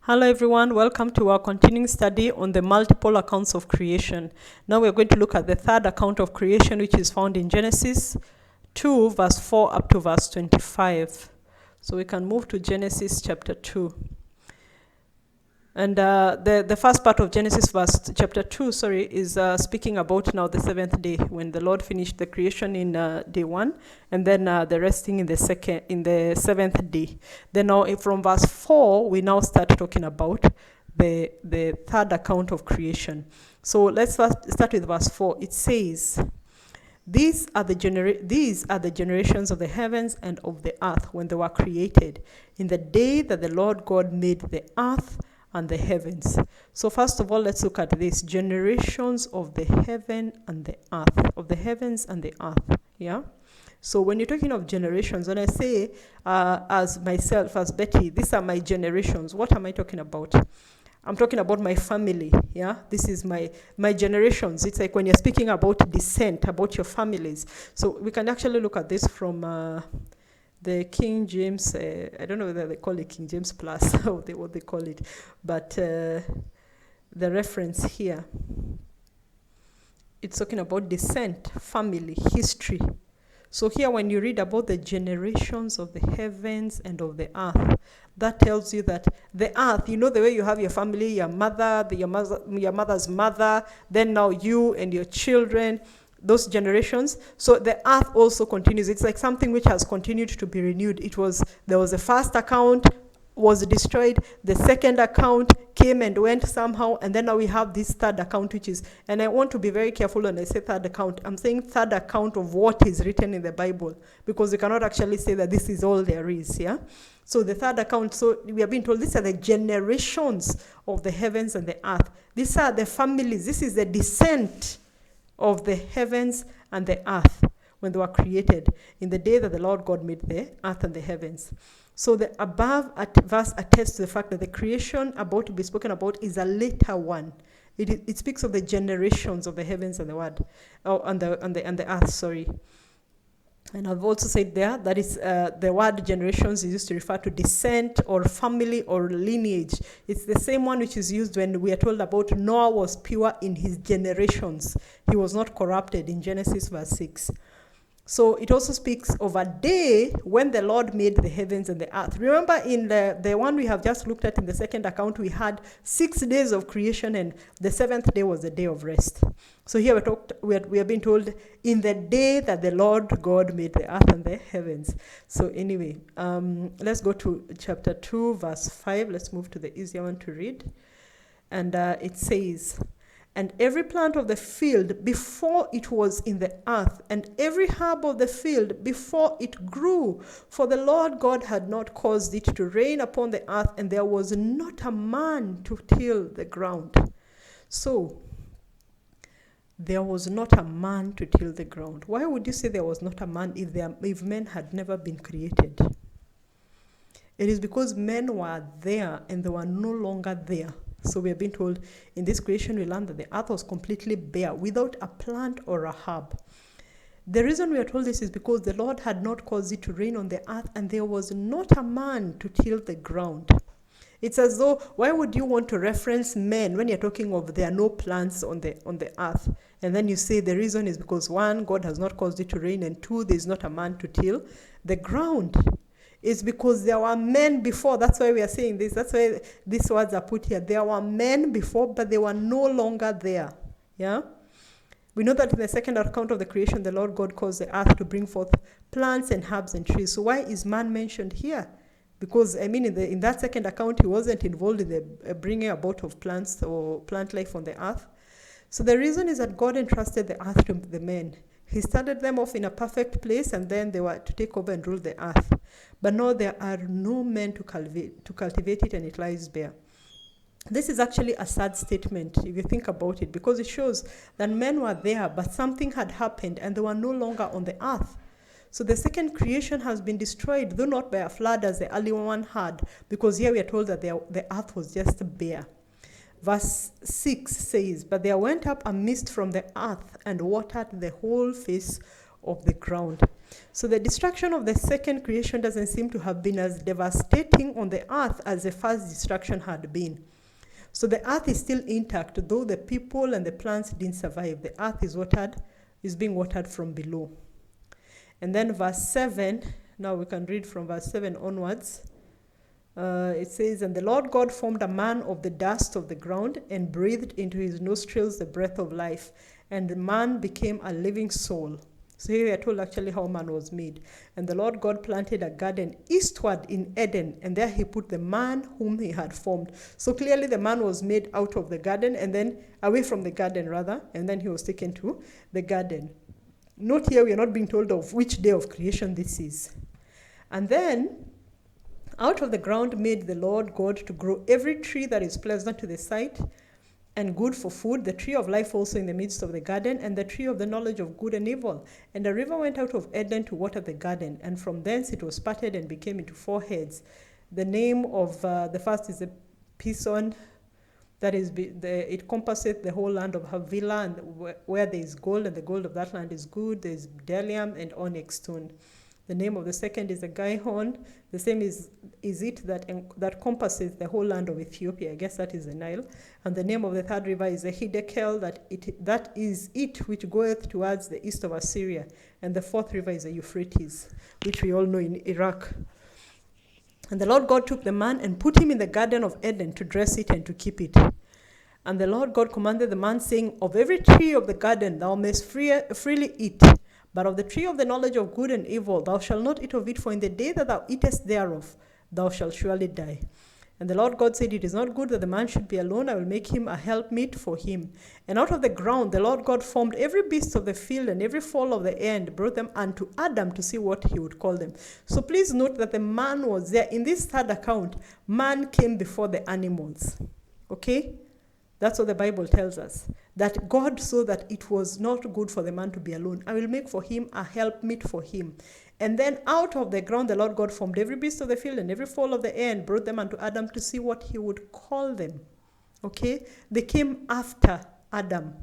Hello everyone, welcome to our continuing study on the multiple accounts of creation. Now we're going to look at the third account of creation, which is found in Genesis 2 verse 4 up to verse 25. So we can move to Genesis chapter 2. And the first part of Genesis chapter 2, is speaking about now the seventh day, when the Lord finished the creation in day 1, and then the resting in the seventh day. Then now from verse 4, we now start talking about the third account of creation. So let's first start with verse 4. It says, these are the generations of the heavens and of the earth when they were created, in the day that the Lord God made the earth and the heavens. So first of all, let's look at this: generations of the heaven and the earth, of the heavens and the earth. Yeah. So when you're talking of generations, when I say as myself, as Betty, these are my generations, what am I talking about? I'm talking about my family. Yeah, this is my generations. It's like when you're speaking about descent, about your families. So we can actually look at this from the King James, I don't know whether they call it King James Plus or what they call it, but the reference here, it's talking about descent, family, history. So here when you read about the generations of the heavens and of the earth, that tells you that the earth, you know, the way you have your family, your mother's mother, then now you and your children, those generations. So the earth also continues. It's like something which has continued to be renewed. There was a first account, was destroyed. The second account came and went somehow, and then now we have this third account, which is, and I want to be very careful when I say third account. I'm saying third account of what is written in the Bible, because you cannot actually say that this is all there is. Yeah. So the third account, so we are being told these are the generations of the heavens and the earth. These are the families. This is the descent of the heavens and the earth when they were created, in the day that the Lord God made the earth and the heavens. So the above verse attests to the fact that the creation about to be spoken about is a later one. It speaks of the generations of the heavens and the earth. And I've also said there that is the word generations is used to refer to descent or family or lineage. It's the same one which is used when we are told about Noah was pure in his generations. He was not corrupted in Genesis verse 6. So it also speaks of a day when the Lord made the heavens and the earth. Remember in the one we have just looked at in the second account, we had 6 days of creation, and the seventh day was the day of rest. So here we are being told in the day that the Lord God made the earth and the heavens. So anyway, let's go to chapter 2, verse 5. Let's move to the easier one to read. And it says, and every plant of the field before it was in the earth, and every herb of the field before it grew, for the Lord God had not caused it to rain upon the earth, and there was not a man to till the ground. So, there was not a man to till the ground. Why would you say there was not a man if men had never been created? It is because men were there and they were no longer there. So we have been told in this creation we learned that the earth was completely bare, without a plant or a herb. The reason we are told this is because the Lord had not caused it to rain on the earth, and there was not a man to till the ground. It's as though, why would you want to reference men when you're talking of there are no plants on the earth? And then you say the reason is because 1, God has not caused it to rain, and 2, there's not a man to till the ground. It's because there were men before. That's why we are saying this. That's why these words are put here. There were men before, but they were no longer there. Yeah? We know that in the second account of the creation, the Lord God caused the earth to bring forth plants and herbs and trees. So why is man mentioned here? Because, I mean, in that second account, he wasn't involved in the bringing about of plants or plant life on the earth. So the reason is that God entrusted the earth to the men. He started them off in a perfect place, and then they were to take over and rule the earth. But now there are no men to cultivate it, and it lies bare. This is actually a sad statement if you think about it, because it shows that men were there, but something had happened, and they were no longer on the earth. So the second creation has been destroyed, though not by a flood as the early one had, because here we are told that the earth was just bare. Verse 6 says, but there went up a mist from the earth and watered the whole face of the ground. So the destruction of the second creation doesn't seem to have been as devastating on the earth as the first destruction had been. So the earth is still intact, though the people and the plants didn't survive. The earth is being watered from below. And then verse 7, now we can read from verse 7 onwards. It says, "And the Lord God formed a man of the dust of the ground and breathed into his nostrils the breath of life, and the man became a living soul." So here we are told actually how man was made. "And the Lord God planted a garden eastward in Eden, and there he put the man whom he had formed." So clearly the man was made out of the garden, and then away from the garden rather, and then he was taken to the garden. Note here we are not being told of which day of creation this is. "And then out of the ground made the Lord God to grow every tree that is pleasant to the sight and good for food, the tree of life also in the midst of the garden, and the tree of the knowledge of good and evil. And a river went out of Eden to water the garden, and from thence it was parted and became into 4 heads. The name of the first is the Pison, that is, it compasseth the whole land of Havilah, and where there is gold, and the gold of that land is good. There is bdellium and onyx stone. The name of the second is the Gihon. The same is it that compasseth the whole land of Ethiopia. I guess that is the Nile. And the name of the third river is the Hiddekel, that is it which goeth towards the east of Assyria. And the fourth river is the Euphrates, which we all know in Iraq. And the Lord God took the man and put him in the garden of Eden to dress it and to keep it. And the Lord God commanded the man, saying, Of every tree of the garden thou mayst freely eat, but of the tree of the knowledge of good and evil thou shalt not eat of it, for in the day that thou eatest thereof thou shalt surely die. And the Lord God said, It is not good that the man should be alone. I will make him a helpmeet for him. And out of the ground the Lord God formed every beast of the field and every fowl of the air, and brought them unto Adam to see what he would call them. So please note that the man was there. In this third account, man came before the animals. Okay? That's what the Bible tells us. That God saw that it was not good for the man to be alone. I will make for him a helpmeet for him. And then out of the ground the Lord God formed every beast of the field and every fowl of the air, and brought them unto Adam to see what he would call them. Okay? They came after Adam.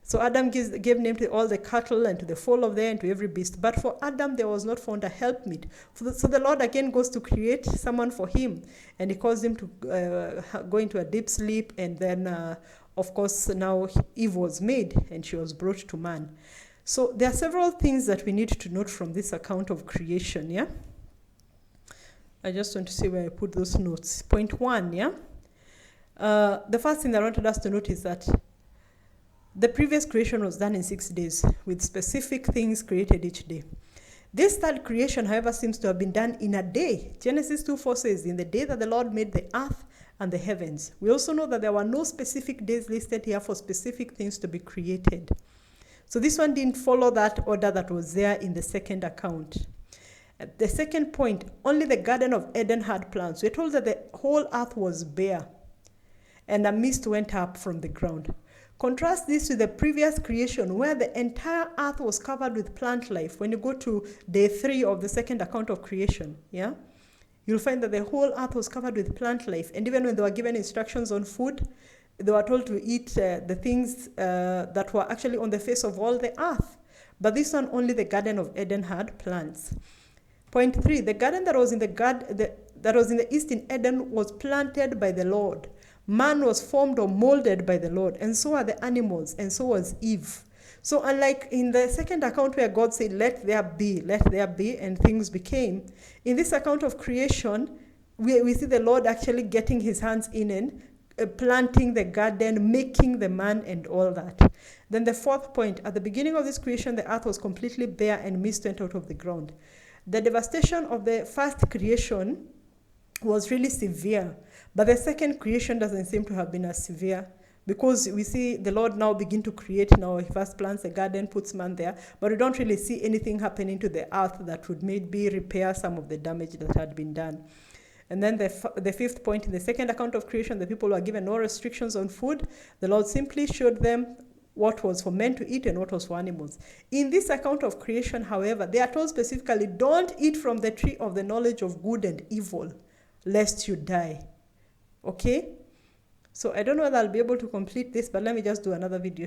So Adam gave name to all the cattle and to the fowl of the air and to every beast. But for Adam there was not found a helpmeet. So the Lord again goes to create someone for him. And he calls him to go into a deep sleep. And then, of course, now Eve was made and she was brought to man. So there are several things that we need to note from this account of creation, yeah? I just want to see where I put those notes. Point 1, yeah? The first thing that I wanted us to note is that the previous creation was done in 6 days, with specific things created each day. This third creation, however, seems to have been done in a day. Genesis 2:4 says, In the day that the Lord made the earth and the heavens. We also know that there were no specific days listed here for specific things to be created. So this one didn't follow that order that was there in the second account. The second point, only the Garden of Eden had plants. We're told that the whole earth was bare, and a mist went up from the ground. Contrast this with the previous creation, where the entire earth was covered with plant life. When you go to day 3 of the second account of creation, yeah, you'll find that the whole earth was covered with plant life. And even when they were given instructions on food, they were told to eat the things that were actually on the face of all the earth. But this one, only the Garden of Eden had plants. Point 3, the garden that was in the east in Eden was planted by the Lord. Man was formed or molded by the Lord, and so are the animals, and so was Eve. So unlike in the second account where God said, let there be, and things became, in this account of creation, we see the Lord actually getting his hands in and planting the garden, making the man and all that. Then the fourth point, at the beginning of this creation, the earth was completely bare and mist went out of the ground. The devastation of the first creation was really severe, but the second creation doesn't seem to have been as severe, because we see the Lord now begin to create. Now he first plants a garden, puts man there, but we don't really see anything happening to the earth that would maybe repair some of the damage that had been done. And then the fifth point, in the second account of creation, the people were given no restrictions on food. The Lord simply showed them what was for men to eat and what was for animals. In this account of creation, however, they are told specifically, don't eat from the tree of the knowledge of good and evil, lest you die. Okay? So I don't know whether I'll be able to complete this, but let me just do another video